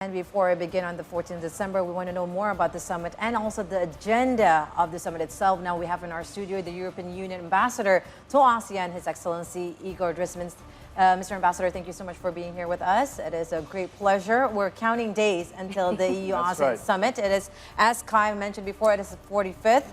And before I begin on the 14th of December, we want to know more about the summit and also the agenda of the summit itself. Now we have in our studio the European Union Ambassador to ASEAN, His Excellency Igor Driesmans. Mr. Ambassador, thank you so much for being here with us. It is a great pleasure. We're counting days until the EU-ASEAN Summit. It is, as Kai mentioned before, it is the 45th.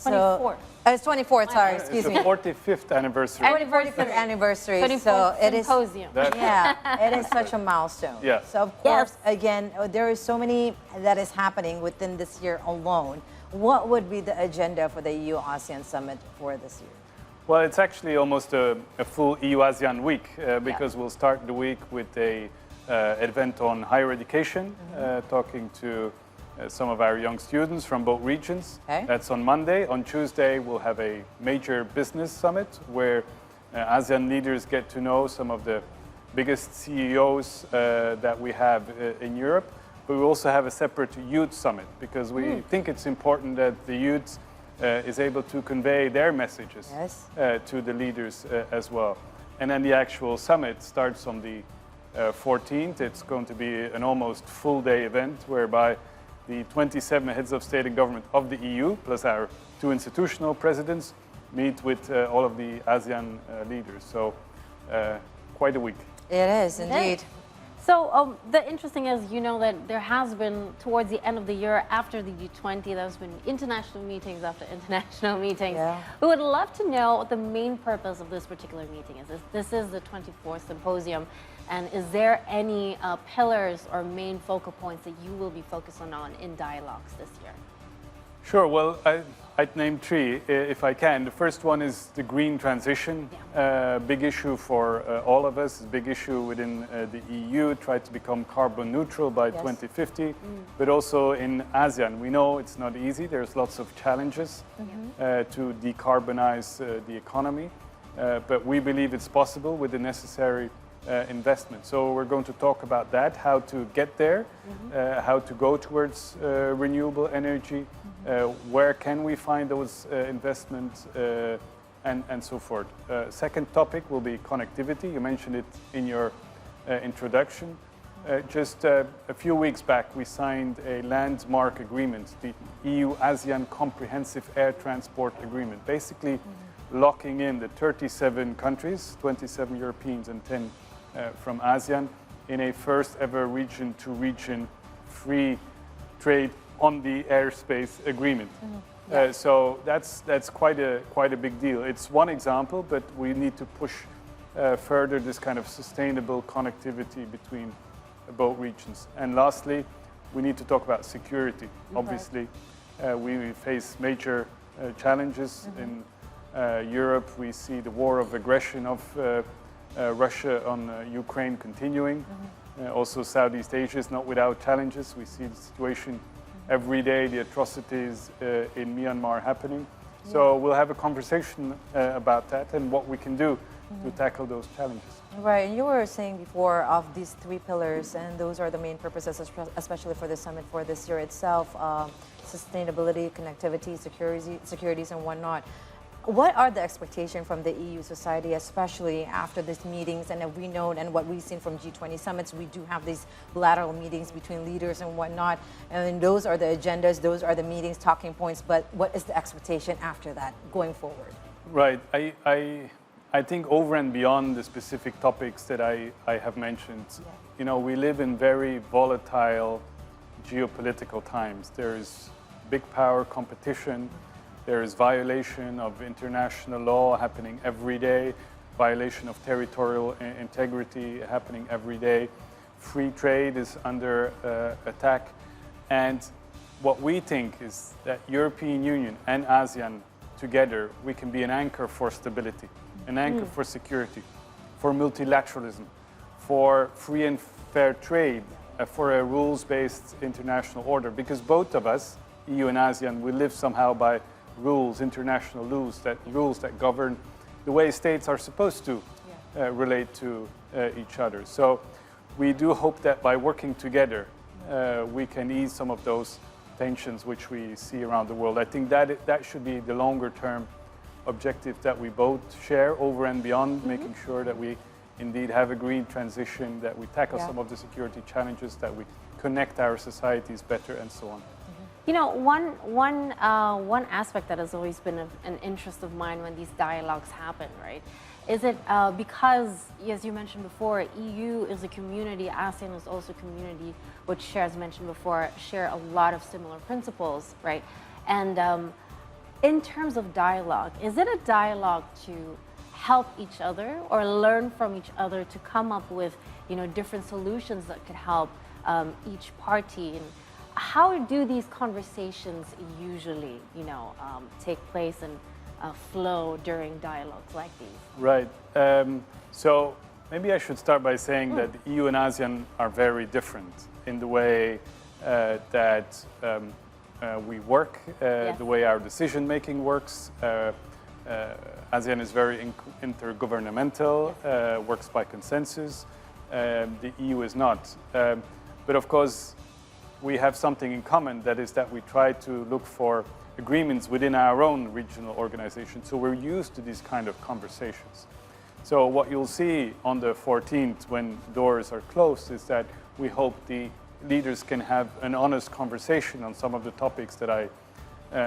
24th. It's 24th, sorry, excuse me. It's the 45th anniversary. 45th anniversary. 24th so it is symposium. Yeah, it is such a milestone. Yeah. So of course, again, there is so many that is happening within this year alone. What would be the agenda for the EU-ASEAN Summit for this year? Well, it's actually almost a full EU-ASEAN week because we'll start the week with a event on higher education, talking to some of our young students from both regions. Okay. That's on Monday. On Tuesday, we'll have a major business summit where ASEAN leaders get to know some of the biggest CEOs that we have in Europe. But we also have a separate youth summit because we think it's important that the youth is able to convey their messages to the leaders as well. And then the actual summit starts on the 14th. It's going to be an almost full-day event whereby the 27 heads of state and government of the EU, plus our 2 institutional presidents, meet with all of the ASEAN leaders. So quite a week. It is indeed. So the interesting is, you know, that there has been, towards the end of the year, after the G20, there's been international meetings after international meetings. Yeah. We would love to know what the main purpose of this particular meeting is. This is the 24th symposium, and is there any pillars or main focal points that you will be focusing on in dialogues this year? Sure. Well, I'd name 3 if I can. The first one is the green transition. Big issue for all of us. Big issue within the EU. Try to become carbon neutral by 2050. But also in ASEAN, we know it's not easy. There's lots of challenges to decarbonize the economy. But we believe it's possible with the necessary investment. So we're going to talk about that, how to get there, how to go towards renewable energy, where can we find those investments, and so forth. Second topic will be connectivity. You mentioned it in your introduction. Just a few weeks back, we signed a landmark agreement, the EU-ASEAN Comprehensive Air Transport Agreement, basically locking in the 37 countries, 27 Europeans and 10 from ASEAN, in a first ever region-to-region free trade on the airspace agreement. So that's quite a big deal. It's one example, but we need to push further this kind of sustainable connectivity between both regions. And lastly, we need to talk about security. Obviously, we face major challenges in Europe. We see the war of aggression of Russia on Ukraine continuing. Also, Southeast Asia is not without challenges. We see the situation every day, the atrocities in Myanmar happening. So we'll have a conversation about that and what we can do to tackle those challenges. Right, and you were saying before of these 3 pillars, and those are the main purposes, especially for the summit for this year itself, sustainability, connectivity, securities, and whatnot. What are the expectations from the EU society, especially after these meetings? And we know, and what we've seen from G20 summits, we do have these bilateral meetings between leaders and whatnot. And those are the agendas, those are the meetings, talking points. But what is the expectation after that, going forward? Right. I think over and beyond the specific topics that I have mentioned, you know, we live in very volatile geopolitical times. There is big power competition. There is violation of international law happening every day, violation of territorial integrity happening every day. Free trade is under attack. And what we think is that European Union and ASEAN together, we can be an anchor for stability, an anchor for security, for multilateralism, for free and fair trade, for a rules-based international order. Because both of us, EU and ASEAN, we live somehow by rules, international rules that govern the way states are supposed to relate to each other. So we do hope that by working together, we can ease some of those tensions which we see around the world. I think that should be the longer term objective that we both share over and beyond, making sure that we indeed have a green transition, that we tackle some of the security challenges, that we connect our societies better, and so on. You know, one aspect that has always been an interest of mine when these dialogues happen, right? Is it because, as you mentioned before, EU is a community, ASEAN is also a community, which, as mentioned before, share a lot of similar principles, right? And in terms of dialogue, is it a dialogue to help each other or learn from each other to come up with, you know, different solutions that could help each party? And how do these conversations usually, you know, take place and flow during dialogues like these? Right. So maybe I should start by saying that the EU and ASEAN are very different in the way that we work, Yes. the way our decision-making works. ASEAN is very intergovernmental, works by consensus. The EU is not. But of course, we have something in common, that is that we try to look for agreements within our own regional organization. So we're used to these kind of conversations. So what you'll see on the 14th when doors are closed is that we hope the leaders can have an honest conversation on some of the topics that I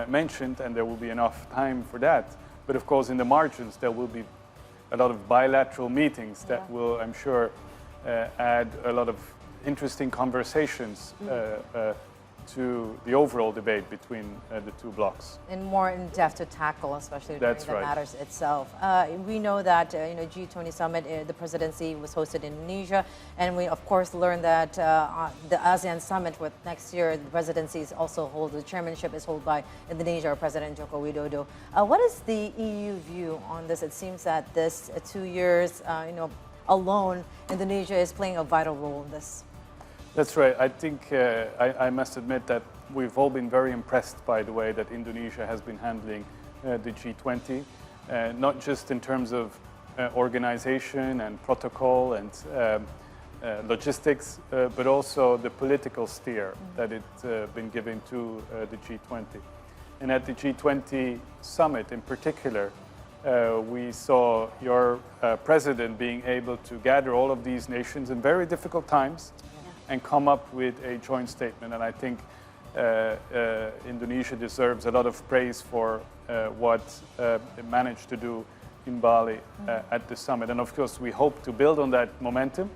mentioned, and there will be enough time for that. But of course, in the margins, there will be a lot of bilateral meetings that will, I'm sure, add a lot of interesting conversations to the overall debate between the two blocs. And more in depth to tackle, especially during That's the right. matters itself. We know that you know, G20 summit, the presidency was hosted in Indonesia, and we of course learned that the ASEAN summit with next year, the presidency is also the chairmanship is held by Indonesia or President Joko Widodo. What is the EU view on this? It seems that this 2 years, you know, alone, Indonesia is playing a vital role in this. That's right. I think I must admit that we've all been very impressed by the way that Indonesia has been handling the G20, not just in terms of organization and protocol and logistics, but also the political steer that it's been given to the G20. And at the G20 summit in particular, we saw your president being able to gather all of these nations in very difficult times and come up with a joint statement. And I think Indonesia deserves a lot of praise for what it managed to do in Bali at the summit. And of course, we hope to build on that momentum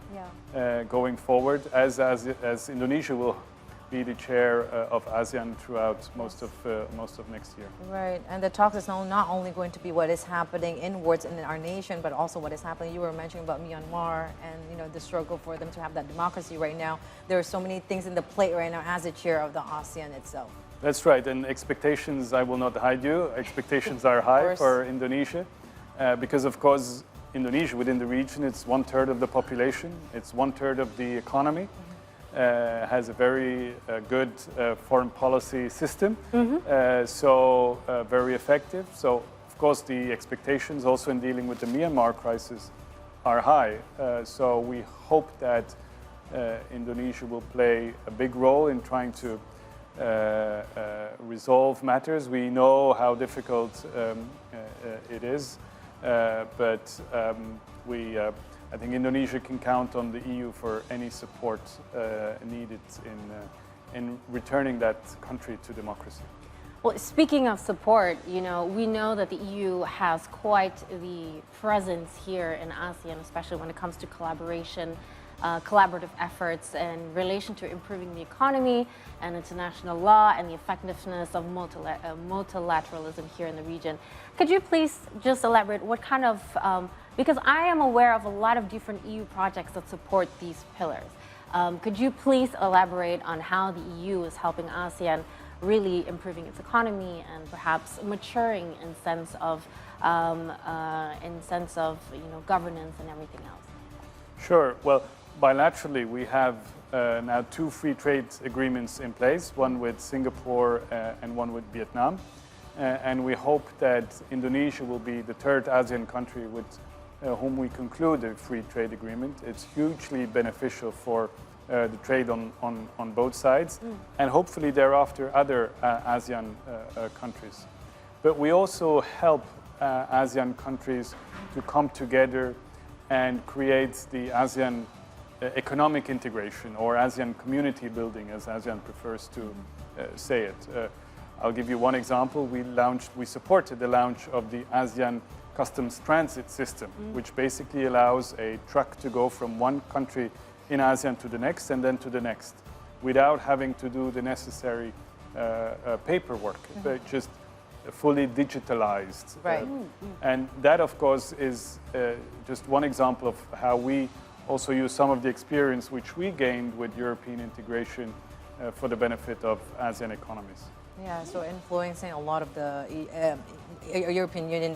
going forward as Indonesia will be the chair of ASEAN throughout most of next year. Right, and the talk is not only going to be what is happening inwards in our nation, but also what is happening. You were mentioning about Myanmar and you know the struggle for them to have that democracy right now. There are so many things in the plate right now as the chair of the ASEAN itself. That's right, and expectations, I will not hide you, expectations are high for Indonesia, because of course Indonesia within the region, it's 1/3 of the population, it's 1/3 of the economy. Has a very good foreign policy system, so very effective. So, of course, the expectations also in dealing with the Myanmar crisis are high. So we hope that Indonesia will play a big role in trying to resolve matters. We know how difficult it is, but I think Indonesia can count on the EU for any support needed in returning that country to democracy. Well, speaking of support, you know, we know that the EU has quite the presence here in ASEAN, especially when it comes to collaboration, collaborative efforts in relation to improving the economy and international law and the effectiveness of multilateralism here in the region. Could you please just elaborate what kind of, because I am aware of a lot of different EU projects that support these pillars. Could you please elaborate on how the EU is helping ASEAN really improving its economy and perhaps maturing in sense of you know, governance and everything else? Sure. Well, bilaterally, we have now 2 free trade agreements in place, one with Singapore and one with Vietnam. And we hope that Indonesia will be the 3rd ASEAN country with whom we conclude a free trade agreement. It's hugely beneficial for the trade on both sides, and hopefully thereafter other ASEAN countries. But we also help ASEAN countries to come together and create the ASEAN economic integration or ASEAN community building, as ASEAN prefers to say it. I'll give you one example. We supported the launch of the ASEAN Customs Transit System, which basically allows a truck to go from one country in ASEAN to the next and then to the next without having to do the necessary paperwork, but just fully digitalized. Right. And that, of course, is just one example of how we also use some of the experience which we gained with European integration for the benefit of ASEAN economies. Yeah, so influencing a lot of the European Union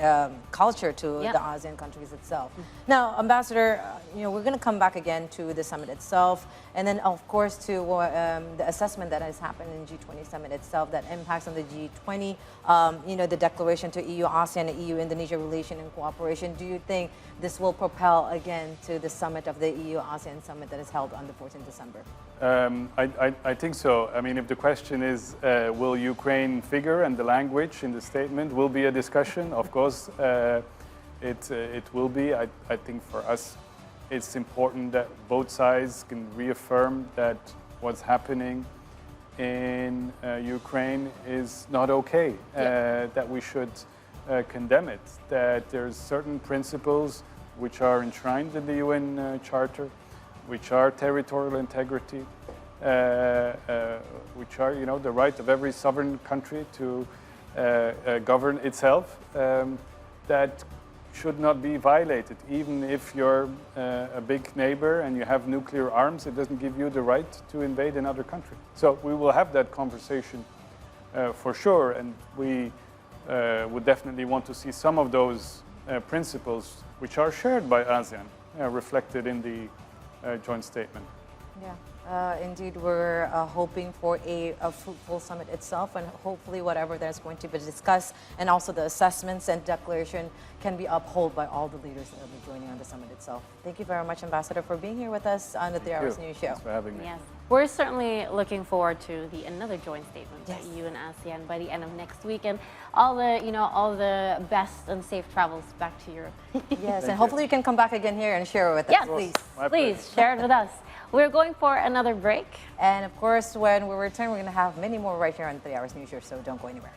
culture to the ASEAN countries itself. Now, Ambassador, we're going to come back again to the summit itself, and then of course to the assessment that has happened in G20 summit itself that impacts on the G20. The declaration to EU-ASEAN and EU-Indonesia relation and cooperation. Do you think this will propel again to the summit of the EU-ASEAN summit that is held on the 14th December? I think so. I mean, if the question is, will Ukraine figure and the language in the statement will be a discussion, of course, it will be. I think for us, it's important that both sides can reaffirm that what's happening in Ukraine is not okay, that we should condemn it, that there's certain principles which are enshrined in the UN Charter, which are territorial integrity, which are, the right of every sovereign country to govern itself, that should not be violated. Even if you're a big neighbor and you have nuclear arms, it doesn't give you the right to invade another country. So we will have that conversation for sure, and we would definitely want to see some of those principles, which are shared by ASEAN, reflected in the joint statement. Yeah. Indeed, we're hoping for a fruitful summit itself, and hopefully whatever that's going to be discussed and also the assessments and declaration can be upheld by all the leaders that will be joining on the summit itself. Thank you very much, Ambassador, for being here with us on the 3 Hours News Show. Thanks for having me. Yes, we're certainly looking forward to another joint statement by EU and ASEAN by the end of next week, and all the best and safe travels back to Europe. Yes, and hopefully you can come back again here and share it with us. Yes, Please share it with us. We're going for another break. And of course, when we return, we're going to have many more right here on 3 Hours News Show, so don't go anywhere.